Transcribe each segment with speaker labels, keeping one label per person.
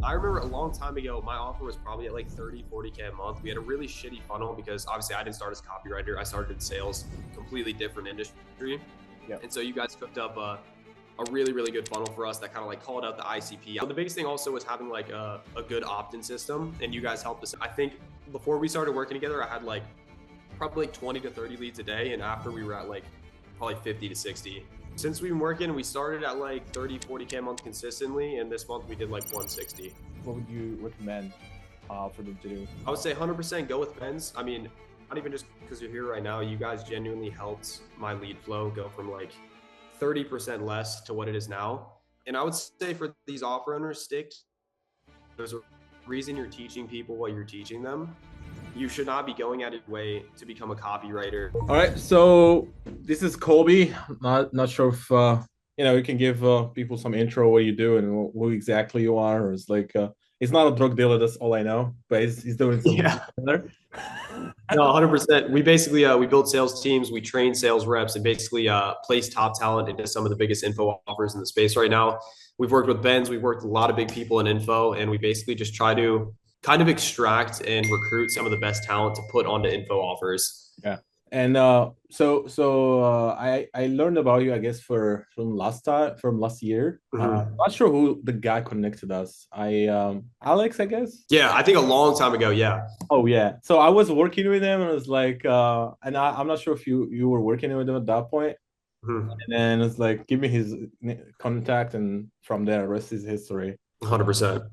Speaker 1: I remember a long time ago, my offer was probably at like 30, 40K a month. We had a really shitty funnel because obviously I didn't start as a copywriter. I started in sales, completely different industry.
Speaker 2: Yeah.
Speaker 1: And so you guys cooked up a really, really good funnel for us that kind of like called out the ICP. But the biggest thing also was having like a good opt-in system, and you guys helped us. I think before we started working together, I had like probably like 20 to 30 leads a day. And after we were at like probably 50 to 60. Since we've been working, we started at like 30, 40K a month consistently. And this month we did like 160.
Speaker 2: What would you recommend for them to do?
Speaker 1: I would say 100% go with Ben's. I mean, not even just because you're here right now, you guys genuinely helped my lead flow go from like 30% less to what it is now. And I would say for these offer owners, there's a reason you're teaching people what you're teaching them. You should not be going out of your way to become a copywriter.
Speaker 2: All right, so this is Colby. Not sure if you can give people some intro what you do and who exactly you are. Or it's like he's not a drug dealer. That's all I know. But he's doing something similar.
Speaker 1: No, 100%. We basically we build sales teams, we train sales reps, and basically place top talent into some of the biggest info offers in the space right now. We've worked with Ben's, we've worked with a lot of big people in info, and we basically just try to kind of extract and recruit some of the best talent to put onto info offers.
Speaker 2: Yeah. And I learned about you, I guess, from last year. Not sure who the guy connected us. Alex, I guess.
Speaker 1: Yeah, I think a long time ago. Yeah.
Speaker 2: Oh yeah. So I was working with him, and it was like, and I'm not sure if you were working with him at that point. And then it's like, give me his contact, and from there, rest is history.
Speaker 1: 100%.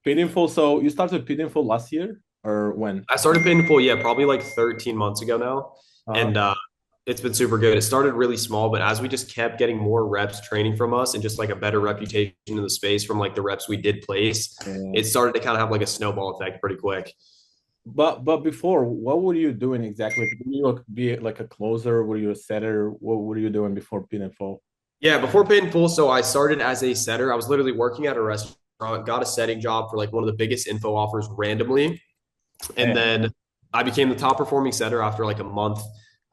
Speaker 2: Paidinful. So you started Paidinful last year, or when?
Speaker 1: I started Paidinful, yeah, probably like 13 months ago now. And it's been super good. It started really small, but as we just kept getting more reps training from us and just like a better reputation in the space from like the reps we did place, it started to kind of have like a snowball effect pretty quick.
Speaker 2: But before, what were you doing exactly? Did you be like a closer? Were you a setter? What were you doing before Paidinful?
Speaker 1: Yeah, before Paidinful, so I started as a setter. I was literally working at a restaurant, got a setting job for like one of the biggest info offers randomly. And then I became the top performing setter after like a month,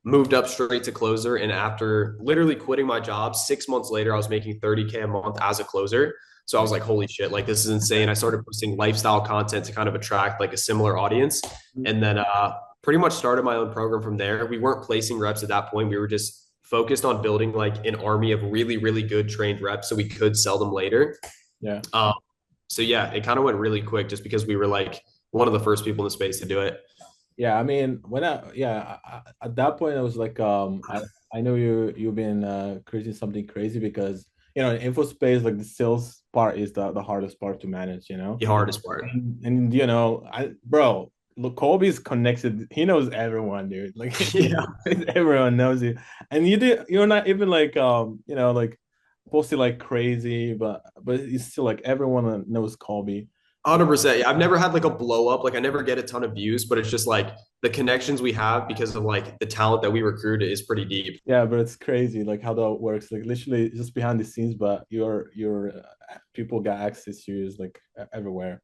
Speaker 1: moved up straight to closer. And after literally quitting my job, 6 months later, I was making 30K a month as a closer. So I was like, holy shit, like this is insane. I started posting lifestyle content to kind of attract like a similar audience. And then pretty much started my own program from there. We weren't placing reps at that point. We were just focused on building like an army of really, really good trained reps so we could sell them later.
Speaker 2: Yeah.
Speaker 1: So yeah, it kind of went really quick just because we were like one of the first people in the space to do it.
Speaker 2: Yeah, I mean, at that point, I was like, I know you've been creating something crazy because in info space, like the sales part is the hardest part to manage.
Speaker 1: The hardest part.
Speaker 2: And bro, look, Colby's connected. He knows everyone, dude. Like,
Speaker 1: yeah,
Speaker 2: everyone knows you, and you're not even like like posted like crazy, but it's still like everyone knows Colby.
Speaker 1: 100%. Yeah, I've never had like a blow up. Like I never get a ton of views, but it's just like the connections we have because of like the talent that we recruit is pretty deep.
Speaker 2: Yeah, but it's crazy like how that works. Like literally just behind the scenes, but your people got access to you is like everywhere.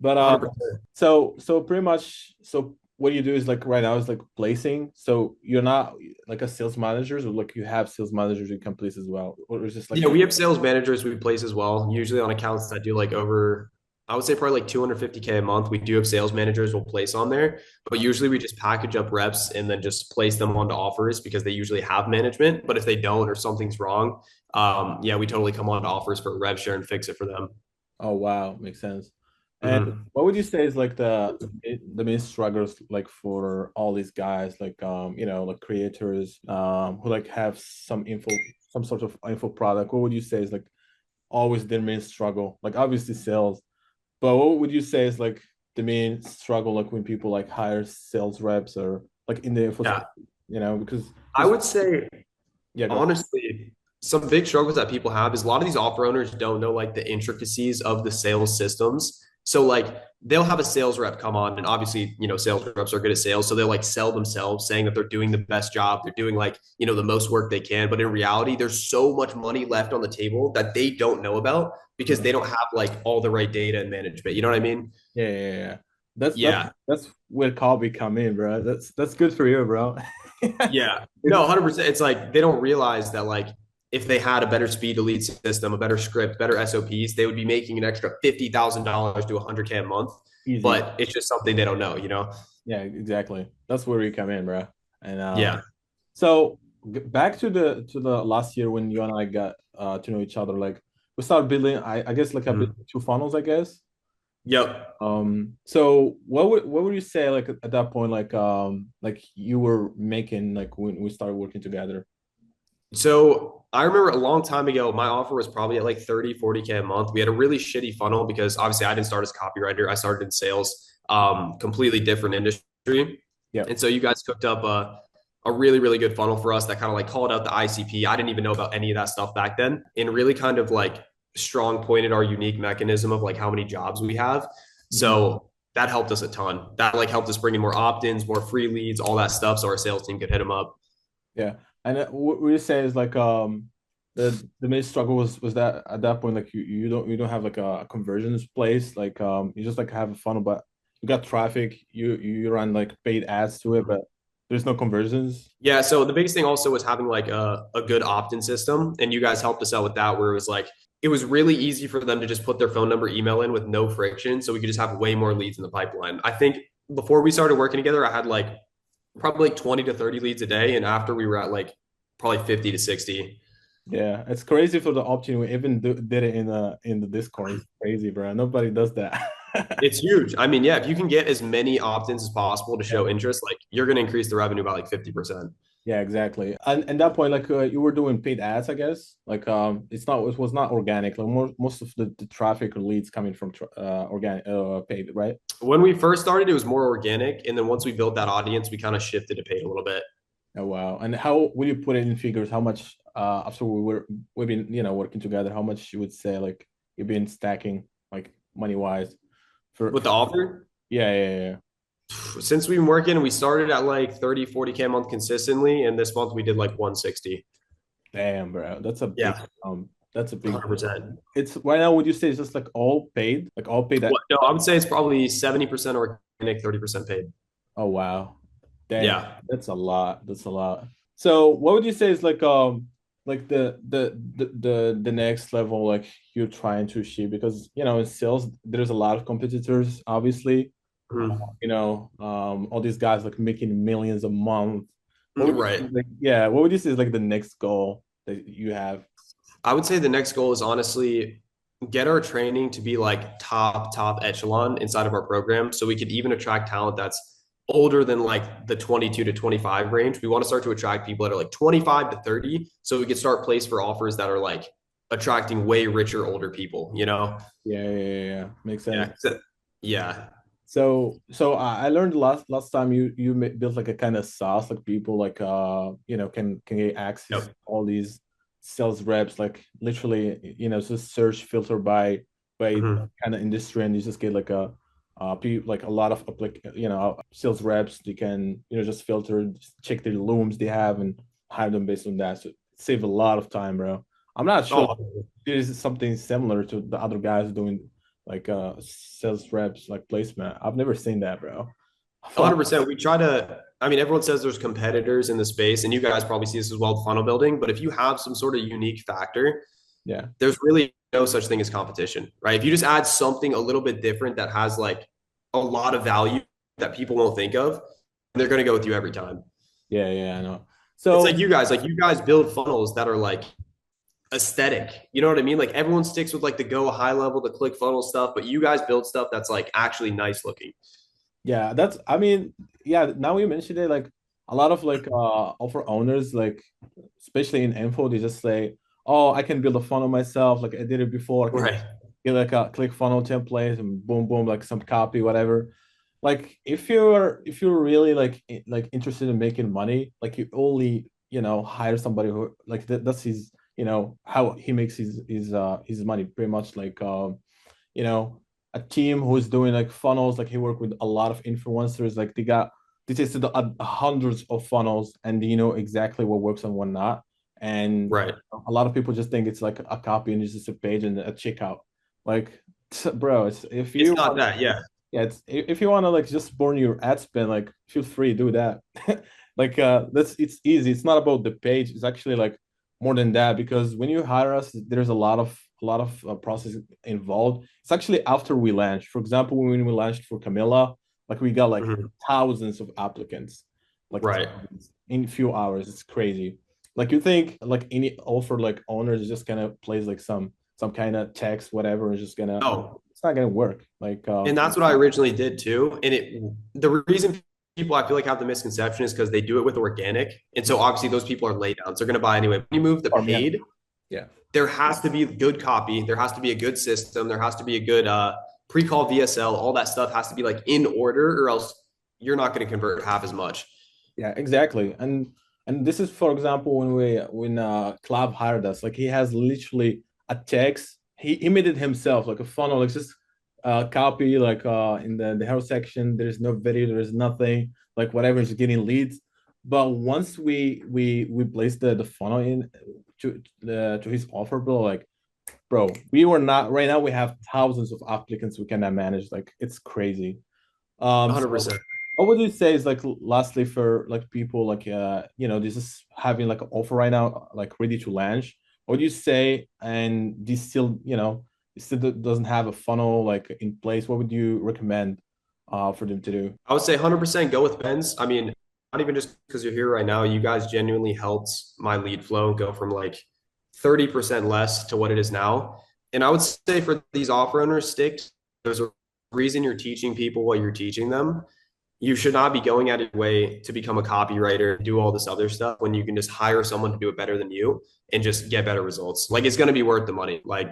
Speaker 2: But so pretty much, so what you do is like right now is like placing. So you're not like a sales manager, or like you have sales managers you can place as well, or it's just like
Speaker 1: we have sales managers we place as well. Usually on accounts that do like over, I would say probably like 250K a month. We do have sales managers we'll place on there, but usually we just package up reps and then just place them onto offers because they usually have management. But if they don't or something's wrong, we totally come on to offers for rev share and fix it for them.
Speaker 2: Oh wow, makes sense. And what would you say is like the main struggles like for all these guys, like like creators who like have some sort of info product? What would you say is like always their main struggle? Like obviously sales, but what would you say is like the main struggle, like when people like hire sales reps or like in the info, because
Speaker 1: I would say, honestly,
Speaker 2: ahead.
Speaker 1: Some big struggles that people have is a lot of these offer owners don't know like the intricacies of the sales systems. So like they'll have a sales rep come on, and obviously, sales reps are good at sales. So they'll like sell themselves saying that they're doing the best job. They're doing like, the most work they can. But in reality, there's so much money left on the table that they don't know about because they don't have like all the right data and management. You know what I mean?
Speaker 2: Yeah. That's where Colby come in, bro. That's good for you, bro.
Speaker 1: Yeah. No, 100%. It's like they don't realize that like if they had a better speed to lead system, a better script, better SOPs, they would be making an extra $50,000 to 100K a month.
Speaker 2: Easy.
Speaker 1: But it's just something they don't know, you know?
Speaker 2: Yeah, exactly. That's where you come in, bro. And
Speaker 1: Yeah.
Speaker 2: so back to the last year when you and I got to know each other, like we started building, I guess like a bit
Speaker 1: Mhm.
Speaker 2: two funnels, I guess.
Speaker 1: Yep.
Speaker 2: So what would you say like at that point, like you were making like when we started working together?
Speaker 1: So I remember a long time ago, my offer was probably at like 30, 40K a month. We had a really shitty funnel because obviously I didn't start as a copywriter. I started in sales, completely different industry.
Speaker 2: Yeah.
Speaker 1: And so you guys cooked up a really, really good funnel for us that kind of like called out the ICP. I didn't even know about any of that stuff back then and really kind of like strong pointed our unique mechanism of like how many jobs we have.
Speaker 2: Mhm.
Speaker 1: So that helped us a ton. That like helped us bring in more opt-ins, more free leads, all that stuff. So our sales team could hit them up.
Speaker 2: Yeah. And what we say is like the main struggle was that at that point like you don't have like a conversions place, like you just like have a funnel, but you got traffic, you run like paid ads to it, but there's no conversions.
Speaker 1: Yeah, so the biggest thing also was having like a good opt-in system, and you guys helped us out with that, where it was like it was really easy for them to just put their phone number, email in with no friction, so we could just have way more leads in the pipeline. I think before we started working together, I had like probably like 20 to 30 leads a day, and after we were at like probably 50 to 60.
Speaker 2: Yeah, it's crazy for the opt-in. We even did it in the Discord. It's crazy, bro. Nobody does that.
Speaker 1: It's huge. I mean, yeah, if you can get as many opt-ins as possible to
Speaker 2: Yeah.
Speaker 1: show interest, like you're going to increase the revenue by like 50%.
Speaker 2: Yeah, exactly. And that point, like you were doing paid ads, I guess. Like it was not organic. Like most of the traffic or leads coming from organic paid, right?
Speaker 1: When we first started, it was more organic, and then once we built that audience, we kind of shifted to paid a little bit.
Speaker 2: Oh wow. And how will you put it in figures? How much after we've been working together, how much you would say like you've been stacking like money wise
Speaker 1: With the
Speaker 2: for
Speaker 1: offer,
Speaker 2: yeah.
Speaker 1: since we've been working, we started at like 30, 40K a month consistently. And this month we did like 160.
Speaker 2: Damn, bro.
Speaker 1: Yeah,
Speaker 2: That's a big
Speaker 1: 100%.
Speaker 2: it's right now would you say it's just like all paid? Like all paid that
Speaker 1: What, no, I would say it's probably 70% organic, 30% paid.
Speaker 2: oh wow. Damn,
Speaker 1: Yeah.
Speaker 2: that's a lot. That's a lot. So what would you say is like the next level like you're trying to achieve? Because in sales there's a lot of competitors, obviously.
Speaker 1: Mhm.
Speaker 2: All these guys like making millions a month. What would you
Speaker 1: Right.
Speaker 2: say, like yeah, what would you say is like the next goal that you have?
Speaker 1: I would say the next goal is honestly get our training to be like top echelon inside of our program so we could even attract talent that's older than like the 22 to 25 range. We want to start to attract people that are like 25 to 30 so we could start place for offers that are like attracting way richer older people, you know?
Speaker 2: Yeah. Makes sense.
Speaker 1: Yeah. Yeah.
Speaker 2: So I learned last time you built like a kind of sauce like people like can get access to
Speaker 1: Yep.
Speaker 2: all these sales reps like literally just search filter by
Speaker 1: Mhm.
Speaker 2: kind of industry and you just get like like a lot of sales reps you can just filter just check the looms they have and hire them based on that, so save a lot of time, bro. I'm not sure
Speaker 1: Oh,
Speaker 2: this is something similar to the other guys doing like sales reps like placement. I've never seen that, bro.
Speaker 1: 100%. We try to, I mean, everyone says there's competitors in the space, and you guys probably see this as well with funnel building. But if you have some sort of unique factor,
Speaker 2: Yeah.
Speaker 1: there's really no such thing as competition, right? If you just add something a little bit different that has like a lot of value that people won't think of, they're going to go with you every time.
Speaker 2: Yeah, I know.
Speaker 1: It's
Speaker 2: So
Speaker 1: like you guys build funnels that are like aesthetic. You know what I mean? Like everyone sticks with like the go high level, the click funnel stuff, but you guys build stuff that's like actually nice looking.
Speaker 2: yeah, that's I mean, yeah, now you mentioned it, like a lot of like offer owners, like especially in info, they just say, oh, I can build a funnel myself, like I did it before. I can
Speaker 1: Right.
Speaker 2: get like a click funnel template and boom boom, like some copy, whatever. Like if you're really like interested in making money, like you only hire somebody who like that's his how he makes his money pretty much, like you know, a team who's doing like funnels. Like he worked with a lot of influencers. Like they tested hundreds of funnels, and they know exactly what works and what not. And
Speaker 1: Right.
Speaker 2: a lot of people just think it's like a copy and it's just a page and a checkout. Like, bro, it's if
Speaker 1: It's
Speaker 2: you
Speaker 1: not
Speaker 2: want,
Speaker 1: that. Yeah.
Speaker 2: yeah, it's if you want to like just burn your ad spend, like feel free do that. Like it's easy. It's not about the page. It's actually like more than that, because when you hire us, there's a lot of process involved. It's actually after we launched. For example, when we launched for Camilla, like we got like
Speaker 1: Mhm.
Speaker 2: thousands of applicants, like
Speaker 1: Right.
Speaker 2: thousands in few hours. It's crazy. Like you think like any offer like owner is just gonna place like some kind of text, whatever, and just gonna
Speaker 1: Oh,
Speaker 2: it's not gonna work. Like
Speaker 1: and that's what I originally did too. And the reason people I feel like have the misconception is because they do it with organic. And so obviously those people are laid down. So they're going to buy anyway. When you move the
Speaker 2: yeah,
Speaker 1: paid,
Speaker 2: yeah.
Speaker 1: there has to be good copy. There has to be a good system. There has to be a good pre-call VSL. All that stuff has to be like in order, or else you're not going to convert half as much.
Speaker 2: Yeah, exactly. And this is for example when Club hired us, like he has literally a text. He made it himself, like a funnel, like just copy like in the health section. There's no video, there's nothing, like whatever is getting leads. But once we placed the funnel in to his offer, bro, we were not right now we have thousands of applicants we cannot manage. Like it's crazy. So
Speaker 1: 100%.
Speaker 2: what would you say is like lastly for like people like this is having like an offer right now like ready to launch? What do you say? And this still it still doesn't have a funnel like in place. What would you recommend for them to do?
Speaker 1: I would say 100% go with Ben's. I mean, not even just because you're here right now, you guys genuinely helped my lead flow go from like 30% less to what it is now. And I would say for these offer owners, there's a reason you're teaching people what you're teaching them. You should not be going out of your way to become a copywriter, do all this other stuff when you can just hire someone to do it better than you and just get better results. Like it's going to be worth the money, like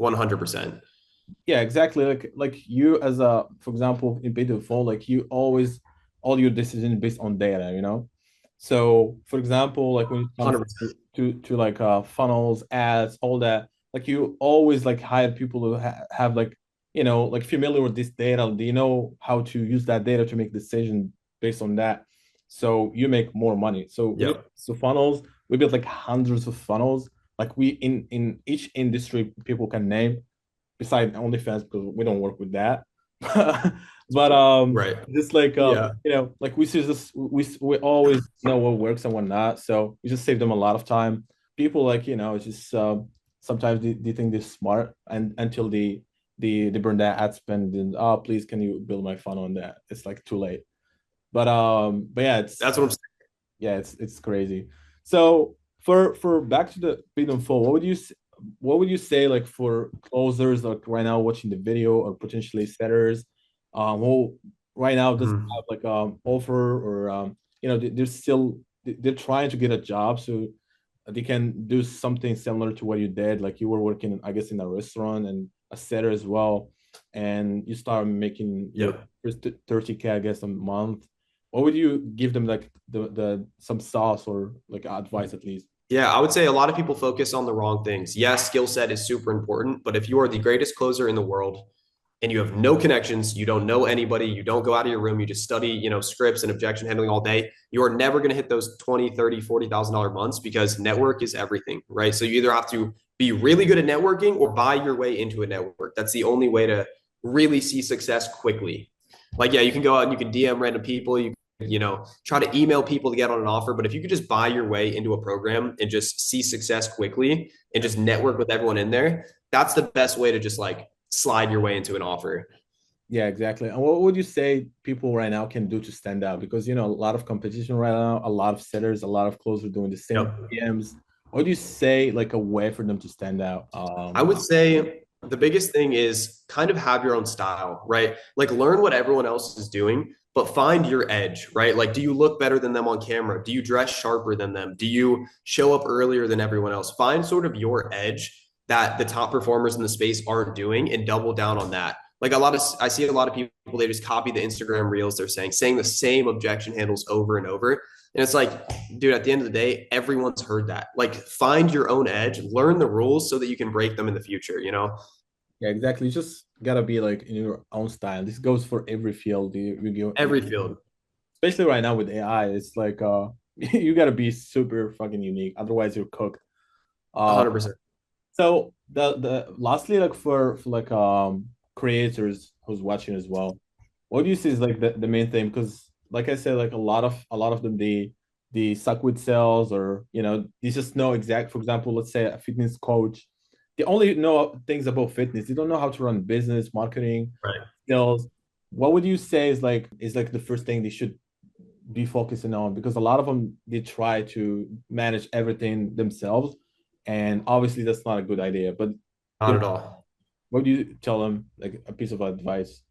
Speaker 1: 100%.
Speaker 2: Yeah, exactly. Like you as a for example in pay to phone, like you always all your decisions based on data, So for example, like when it comes
Speaker 1: 100%.
Speaker 2: to like funnels, ads, all that, like you always like hire people who have like like familiar with this data. They know how to use that data to make decisions based on that. So you make more money. So when it
Speaker 1: Yep.
Speaker 2: comes to funnels, we built like hundreds of funnels. Like we in each industry people can name besides OnlyFans because we don't work with that. But
Speaker 1: Right.
Speaker 2: just like
Speaker 1: Yeah.
Speaker 2: like we always know what works and what not. So we just save them a lot of time. People like just sometimes they think they're smart and until they burn that ad spend and oh please can you build my funnel on that? It's like too late. But yeah,
Speaker 1: That's what I'm saying.
Speaker 2: it's crazy. So for back to the paid in full, what would you say like for closers like right now watching the video or potentially setters, who right now doesn't
Speaker 1: Mhm.
Speaker 2: have like offer or they're still they're trying to get a job so they can do something similar to what you did. Like you were working, I guess, in a restaurant and a setter as well, and you start making your
Speaker 1: Yep.
Speaker 2: first 30K, I guess, a month. What would you give them like the some sauce or like advice at least?
Speaker 1: Yeah, I would say a lot of people focus on the wrong things. Yes, skill set is super important, but if you are the greatest closer in the world and you have no connections, you don't know anybody, you don't go out of your room, you just study, scripts and objection handling all day, you are never going to hit those 20, 30, $40,000 months because network is everything, right? So you either have to be really good at networking or buy your way into a network. That's the only way to really see success quickly. Like, yeah, you can go out and you can DM random people, try to email people to get on an offer. But if you could just buy your way into a program and just see success quickly and just network with everyone in there, that's the best way to just like slide your way into an offer.
Speaker 2: Yeah, exactly. And what would you say people right now can do to stand out? Because a lot of competition right now, a lot of setters, a lot of closers doing the same
Speaker 1: Yep.
Speaker 2: PMs. What do you say like a way for them to stand out?
Speaker 1: I would say the biggest thing is kind of have your own style, right? Like learn what everyone else is doing, but find your edge, right? Like, do you look better than them on camera? Do you dress sharper than them? Do you show up earlier than everyone else? Find sort of your edge that the top performers in the space aren't doing and double down on that. Like I see a lot of people, they just copy the Instagram reels they're saying the same objection handles over and over. And it's like, dude, at the end of the day, everyone's heard that. Like, find your own edge, learn the rules so that you can break them in the future.
Speaker 2: Yeah, exactly. You just gotta be like in your own style. This goes for every field
Speaker 1: Every field,
Speaker 2: especially right now with AI. It's like you gotta be super fucking unique, otherwise you're cooked. Uh,
Speaker 1: 100%.
Speaker 2: so the lastly, like for like creators who's watching as well, what do you see is like the main thing? Because like I said, like a lot of them the suck with sales, or they just know exact. For example, let's say a fitness coach, they only know things about fitness. They don't know how to run business, marketing,
Speaker 1: Right.
Speaker 2: sales. What would you say is like the first thing they should be focusing on? Because a lot of them, they try to manage everything themselves, and obviously that's not a good idea. But
Speaker 1: Not
Speaker 2: you
Speaker 1: at
Speaker 2: know,
Speaker 1: all.
Speaker 2: what do you tell them, like a piece of advice?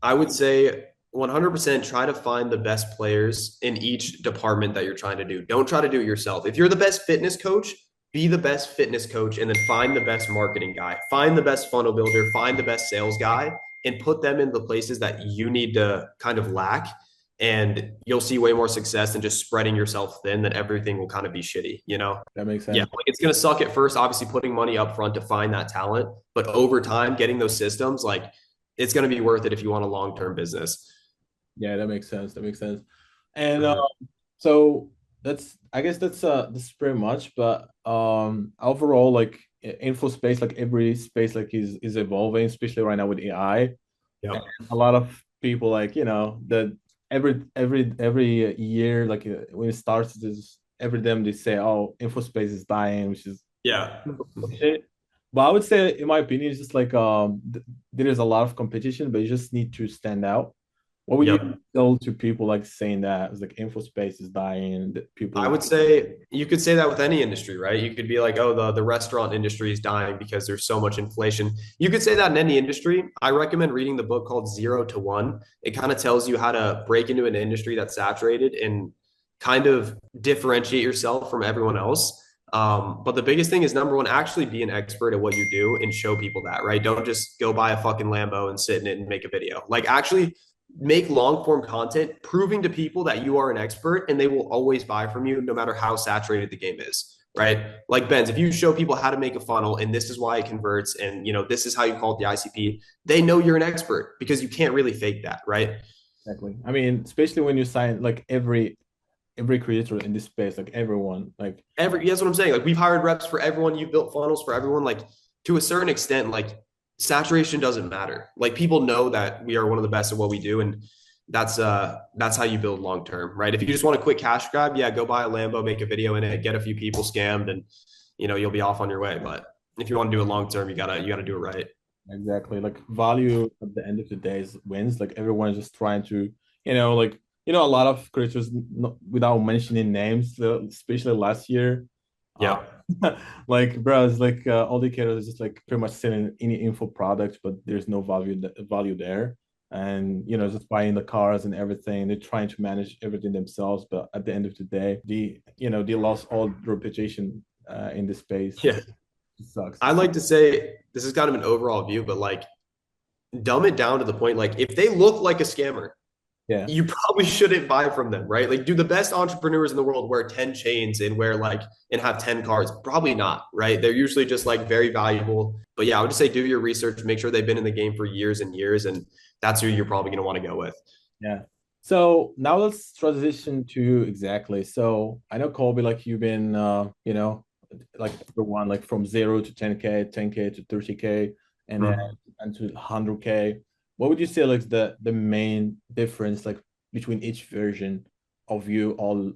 Speaker 1: I would say 100% try to find the best players in each department that you're trying to do. Don't try to do it yourself. If you're the best fitness coach, be the best fitness coach and then find the best marketing guy, find the best funnel builder, find the best sales guy, and put them in the places that you need to kind of lack. And you'll see way more success than just spreading yourself thin, that everything will kind of be shitty, you know?
Speaker 2: That makes
Speaker 1: Yeah,
Speaker 2: sense.
Speaker 1: like it's gonna suck at first, obviously putting money up front to find that talent, but over time, getting those systems, like it's gonna be worth it if you want a long-term business.
Speaker 2: Yeah, that makes sense. That makes sense. And
Speaker 1: Mhm.
Speaker 2: so I guess that's pretty much. But overall, like info space, like every space, like is evolving, especially right now with AI. And
Speaker 1: Yep.
Speaker 2: a lot of people, like that every year, like when it starts, this every them they say, oh, info space is dying, which is
Speaker 1: Yeah.
Speaker 2: bullshit. But I would say, in my opinion, it's just like there is a lot of competition, but you just need to stand out. What would you
Speaker 1: Yep.
Speaker 2: tell to people like saying that it's like info space is dying, that
Speaker 1: I
Speaker 2: people?
Speaker 1: would say you could say that with any industry, right? You could be like, oh, the restaurant industry is dying because there's so much inflation. You could say that in any industry. I recommend reading the book called Zero to One. It kind of tells you how to break into an industry that's saturated and kind of differentiate yourself from everyone else. But the biggest thing is number one, actually be an expert at what you do and show people that, right? Don't just go buy a fucking Lambo and sit in it and make a video. Like actually make long form content proving to people that you are an expert and they will always buy from you no matter how saturated the game is, right? Like Ben's, if you show people how to make a funnel and this is why it converts and this is how you call it the ICP, they know you're an expert because you can't really fake that, right?
Speaker 2: Exactly. I mean, especially when you sign like every creator in this space, like everyone, like
Speaker 1: That's what I'm saying. Like we've hired reps for everyone, you've built funnels for everyone. Like to a certain extent, like saturation doesn't matter. Like people know that we are one of the best at what we do, and that's how you build long term, right? If you just want a quick cash grab, yeah, go buy a Lambo, make a video in it, get a few people scammed, and you'll be off on your way. But if you want to do it long term, you gotta do it right.
Speaker 2: exactly, like value at the end of the day is wins. Like everyone's just trying to, like a lot of creators, without mentioning names, especially last year. Uh,
Speaker 1: Yep.
Speaker 2: like, bro, it's like all the creators are just like pretty much selling any info product, but there's no value there. And just buying the cars and everything. They're trying to manage everything themselves, but at the end of the day, they lost all reputation in this space.
Speaker 1: Yeah.
Speaker 2: It sucks.
Speaker 1: I'd like to say this is kind of an overall view, but like dumb it down to the point, like if they look like a scammer,
Speaker 2: Yeah.
Speaker 1: you probably shouldn't buy from them, right? Like, do the best entrepreneurs in the world wear 10 chains and and have 10 cars? Probably not, right? They're usually just like very valuable. But yeah, I would just say do your research, make sure they've been in the game for years and years, and that's who you're probably going to want to go with.
Speaker 2: Yeah. So now let's transition to exactly. So I know Colby, like you've been, like the one like from 0 to 10K, 10K to 30K, and then
Speaker 1: Mhm.
Speaker 2: and to 100K. What would you say like the main difference like between each version of you all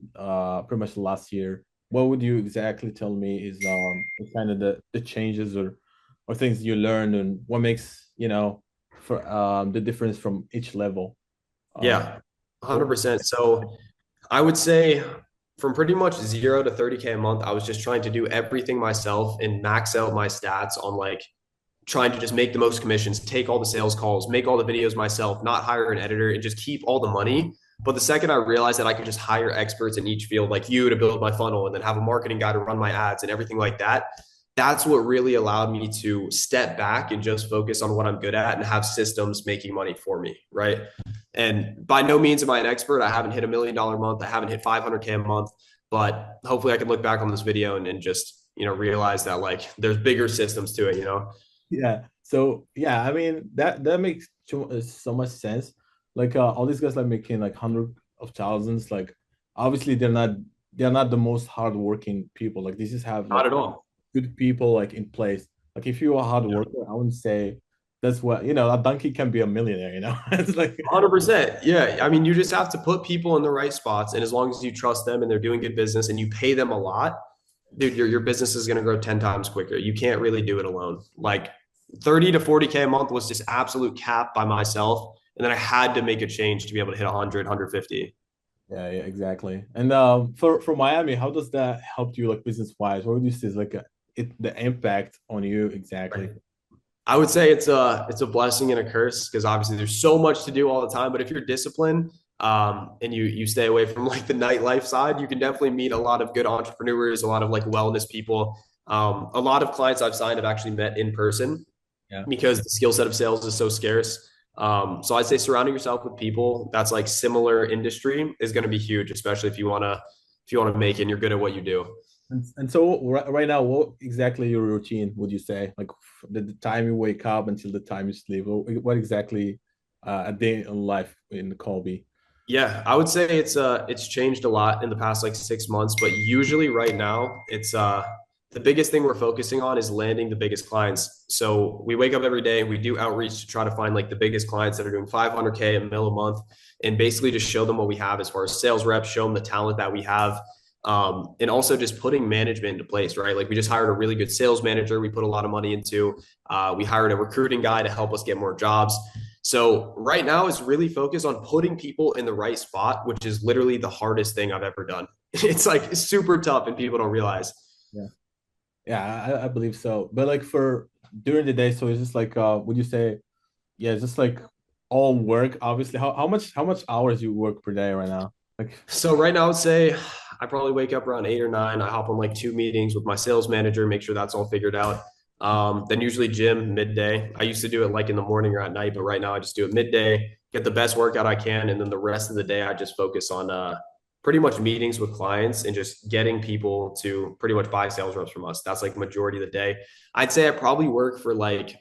Speaker 2: pretty much last year? What would you exactly tell me is kind of the changes or things you learned, and what makes for the difference from each level? Uh,
Speaker 1: Yeah,
Speaker 2: what,
Speaker 1: 100%. So I would say from pretty much 0 to 30K a month, I was just trying to do everything myself and max out my stats on like trying to just make the most commissions, take all the sales calls, make all the videos myself, not hire an editor, and just keep all the money. But the second I realized that I could just hire experts in each field, like you, to build my funnel and then have a marketing guy to run my ads and everything like that, that's what really allowed me to step back and just focus on what I'm good at and have systems making money for me. Right. And by no means am I an expert. I haven't hit $1 million a month. I haven't hit 500K a month, but hopefully I can look back on this video and just, realize that like there's bigger systems to it.
Speaker 2: yeah. So yeah, I mean that makes so much sense. Like all these guys like making like hundred of thousands. Like obviously they're not the most hardworking people. Like they just have
Speaker 1: Not
Speaker 2: like
Speaker 1: at all.
Speaker 2: good people like in place. Like if you're a hard
Speaker 1: Yeah.
Speaker 2: worker, I wouldn't say that's what, you know, a donkey can be a millionaire, you know. It's like
Speaker 1: 100%. Yeah. I mean, you just have to put people in the right spots. And as long as you trust them and they're doing good business and you pay them a lot, dude, your business is going to grow 10 times quicker. You can't really do it alone. Like 30 to 40K a month was just absolute cap by myself. And then I had to make a change to be able to hit 100, 150.
Speaker 2: yeah, yeah, exactly. And for Miami, how does that help you like business wise? What would you say is like the impact on you exactly?
Speaker 1: I would say it's a blessing and a curse because obviously there's so much to do all the time. But if you're disciplined and you stay away from like the nightlife side, you can definitely meet a lot of good entrepreneurs, a lot of like wellness people. A lot of clients I've signed have actually met in person
Speaker 2: Yeah.
Speaker 1: because the skill set of sales is so scarce. So I'd say surrounding yourself with people that's like similar industry is going to be huge, especially if you want to make it and you're good at what you do.
Speaker 2: And so right now, what exactly your routine would you say? Like the time you wake up until the time you sleep. What exactly a day in life in Colby?
Speaker 1: Yeah, I would say it's changed a lot in the past like 6 months, but usually right now it's the biggest thing we're focusing on is landing the biggest clients. So we wake up every day, we do outreach to try to find like the biggest clients that are doing 500K a mil a month, and basically just show them what we have as far as sales reps, show them the talent that we have, and also just putting management into place, right? Like we just hired a really good sales manager. We put a lot of money into. We hired a recruiting guy to help us get more jobs. So right now is really focused on putting people in the right spot, which is literally the hardest thing I've ever done. It's like super tough and people don't realize.
Speaker 2: Yeah, yeah, I believe so. But like for during the day, so it's just like would you say, yeah, it's just like all work, obviously. How much hours you work per day right now? Like
Speaker 1: So right now I would say I probably wake up around 8 or 9. I hop on like 2 meetings with my sales manager, make sure that's all figured out. Then usually gym midday. I used to do it like in the morning or at night, but right now I just do it midday, get the best workout I can. And then the rest of the day, I just focus on pretty much meetings with clients and just getting people to pretty much buy sales reps from us. That's like majority of the day. I'd say I probably work for like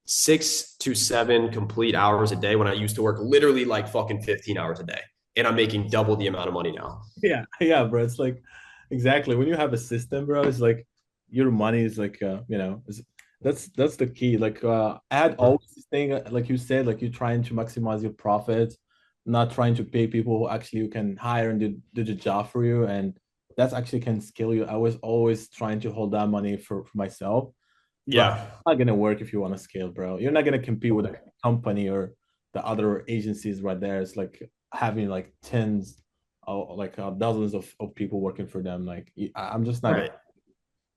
Speaker 1: 6 to 7 complete hours a day when I used to work literally like fucking 15 hours a day. And I'm making double the amount of money now.
Speaker 2: yeah, yeah, bro. It's like exactly when you have a system, bro. It's like your money is like that's the key. Like I had always this thing, like you said, like you're trying to maximize your profits, not trying to pay people who actually you can hire and do the job for you, and that's actually can scale you. I was always trying to hold that money for myself, but
Speaker 1: Yeah.
Speaker 2: it's not gonna work if you want to scale, bro. You're not gonna compete with a company or the other agencies right there. It's like having like tens like dozens of people working for them. Like I'm just not gonna.
Speaker 1: Right.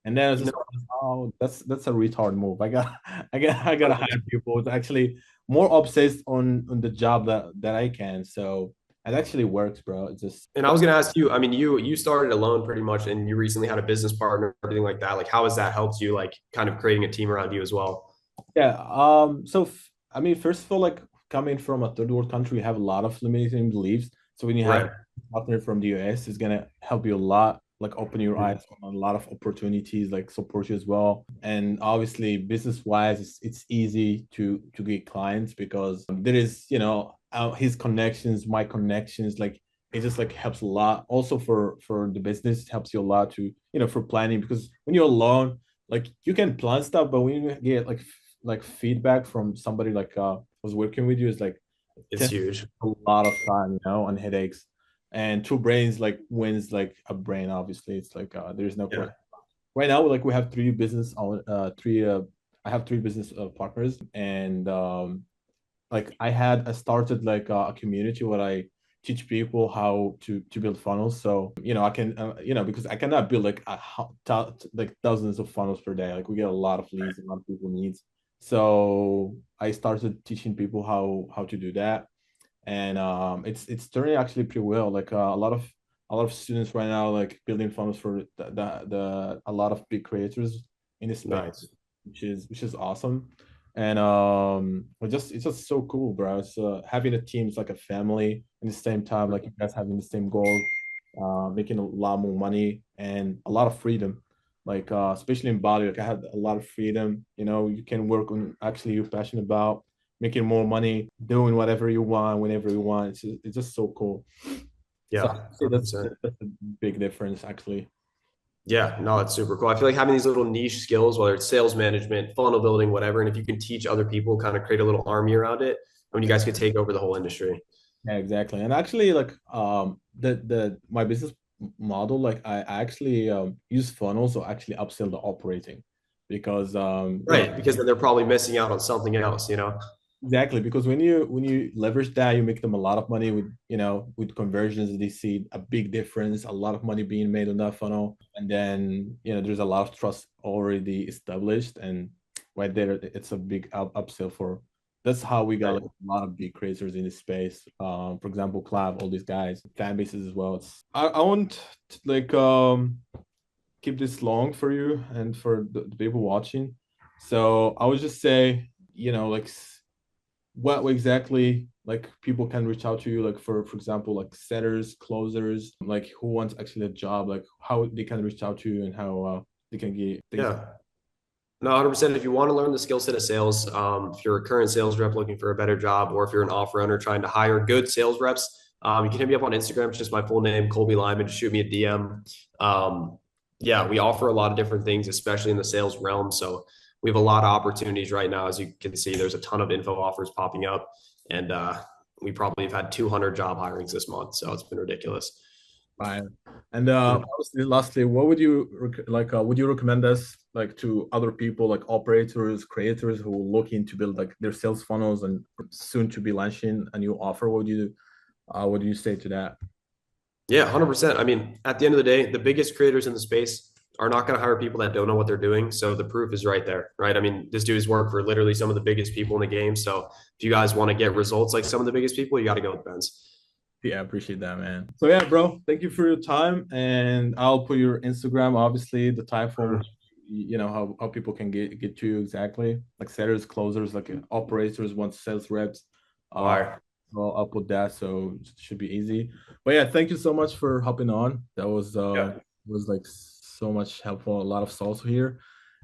Speaker 2: And then it's
Speaker 1: No,
Speaker 2: just oh that's a retard move. I gotta hire people who's actually more obsessed on the job that I can. So it actually works, bro. It's just
Speaker 1: and I was gonna ask you, I mean, you started alone pretty much and you recently had a business partner, everything like that. Like how has that helped you like kind of creating a team around you as well?
Speaker 2: yeah. So I mean, first of all, like coming from a third world country, we have a lot of limiting beliefs. So when you have
Speaker 1: Right.
Speaker 2: a partner from the US, it's gonna help you a lot, like open your
Speaker 1: Mhm.
Speaker 2: eyes on a lot of opportunities, like support you as well. And obviously, business wise, it's easy to get clients because there is, his connections, my connections, like it just like helps a lot. Also for the business, it helps you a lot to, for planning because when you're alone, like you can plan stuff, but when you get like feedback from somebody like who's working with you is like
Speaker 1: It's
Speaker 2: takes
Speaker 1: huge.
Speaker 2: a lot of time, and headaches. And two brains like wins like a brain, obviously. It's like there's no
Speaker 1: Yeah.
Speaker 2: question. Right now, like we have three I have three business partners, and like I started like a community where I teach people how to build funnels. So I can because I cannot build like like thousands of funnels per day. Like we get a lot of leads, a lot of people needs. So I started teaching people how to do that, and it's turning actually pretty well. Like a lot of students right now like building funnels for the a lot of big creators in this space,
Speaker 1: Nice.
Speaker 2: which is awesome. And it's just so cool, bro. It's having a team is like a family at the same time, like you guys having the same goals, making a lot more money and a lot of freedom. Like especially in Bali, like I had a lot of freedom. You can work on actually you're passionate about, making more money, doing whatever you want, whenever you want. It's just so cool.
Speaker 1: Yeah.
Speaker 2: So I say that's
Speaker 1: 100%.
Speaker 2: that's a big difference actually.
Speaker 1: Yeah, no, it's super cool. I feel like having these little niche skills, whether it's sales management, funnel building, whatever, and if you can teach other people, kind of create a little army around it, when you guys could take over the whole industry.
Speaker 2: Yeah, exactly. And actually, like the my business model, like I actually use funnels to actually upsell the operating because
Speaker 1: Right. Because then they're probably missing out on something else, you know?
Speaker 2: exactly, because when you leverage that, you make them a lot of money with with conversions. They see a big difference, a lot of money being made on that funnel, and then there's a lot of trust already established, and right there, it's a big upsell for. That's how we got
Speaker 1: Right.
Speaker 2: like a lot of big creators in this space. For example, Clav, all these guys, fan bases as well. I won't like keep this long for you and for the people watching. So I would just say, like what exactly like people can reach out to you, like for example, like setters, closers, like who wants actually a job, like how they can reach out to you and how they can get things.
Speaker 1: Yeah. No, 100%. If you want to learn the skill set of sales, if you're a current sales rep looking for a better job, or if you're an off runner trying to hire good sales reps, you can hit me up on Instagram. It's just my full name, Colby Lyman. Just shoot me a DM. Yeah, we offer a lot of different things, especially in the sales realm. So we have a lot of opportunities right now. As you can see, there's a ton of info offers popping up, and we probably have had 200 job hirings this month. So it's been ridiculous.
Speaker 2: Fine. And obviously, lastly, what would you like? Would you recommend us like to other people, like operators, creators who are looking to build like their sales funnels and soon to be launching a new offer? What do you say to that?
Speaker 1: Yeah, 100%. I mean, at the end of the day, the biggest creators in the space are not going to hire people that don't know what they're doing. So the proof is right there, right? I mean, this dude has worked for literally some of the biggest people in the game. So if you guys want to get results like some of the biggest people, you got to go with Ben's.
Speaker 2: Yeah, I appreciate that, man. So yeah, bro, thank you for your time, and I'll put your Instagram, obviously, the time form,
Speaker 1: Mhm.
Speaker 2: how people can get to you exactly, like setters, closers, like operators, want sales reps. Uh,
Speaker 1: Fire.
Speaker 2: well, I'll put that, so it should be easy. But yeah, thank you so much for hopping on. That
Speaker 1: Yeah.
Speaker 2: was like so much helpful, a lot of salsa here,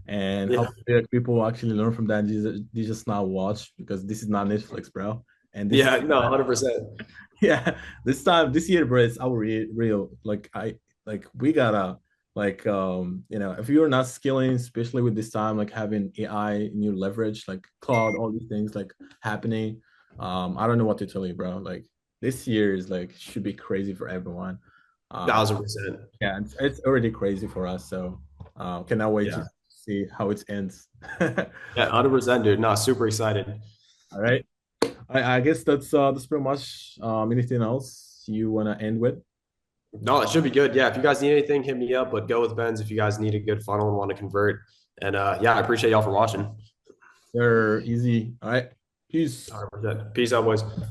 Speaker 2: and
Speaker 1: Yeah.
Speaker 2: hopefully like, people will actually learn from that. They just not watch because this is not Netflix, bro, and this.
Speaker 1: Yeah. No, 100%.
Speaker 2: Yeah, this year, bro, it's our real. Like we gotta if you're not skilling, especially with this time, like having AI new leverage, like cloud, all these things like happening. I don't know what to tell you, bro. Like this year is like should be crazy for everyone. Uh,
Speaker 1: 1000%.
Speaker 2: yeah, it's already crazy for us. So cannot wait to
Speaker 1: Yeah.
Speaker 2: see how it ends.
Speaker 1: Yeah. 100%, dude. No, super excited.
Speaker 2: All right. I guess that's pretty much anything else you wanna end with?
Speaker 1: No, it should be good. Yeah. If you guys need anything, hit me up, but go with Ben's if you guys need a good funnel and want to convert. And yeah, I appreciate y'all for watching.
Speaker 2: They're easy. All right. Peace.
Speaker 1: 100%. Peace out, boys.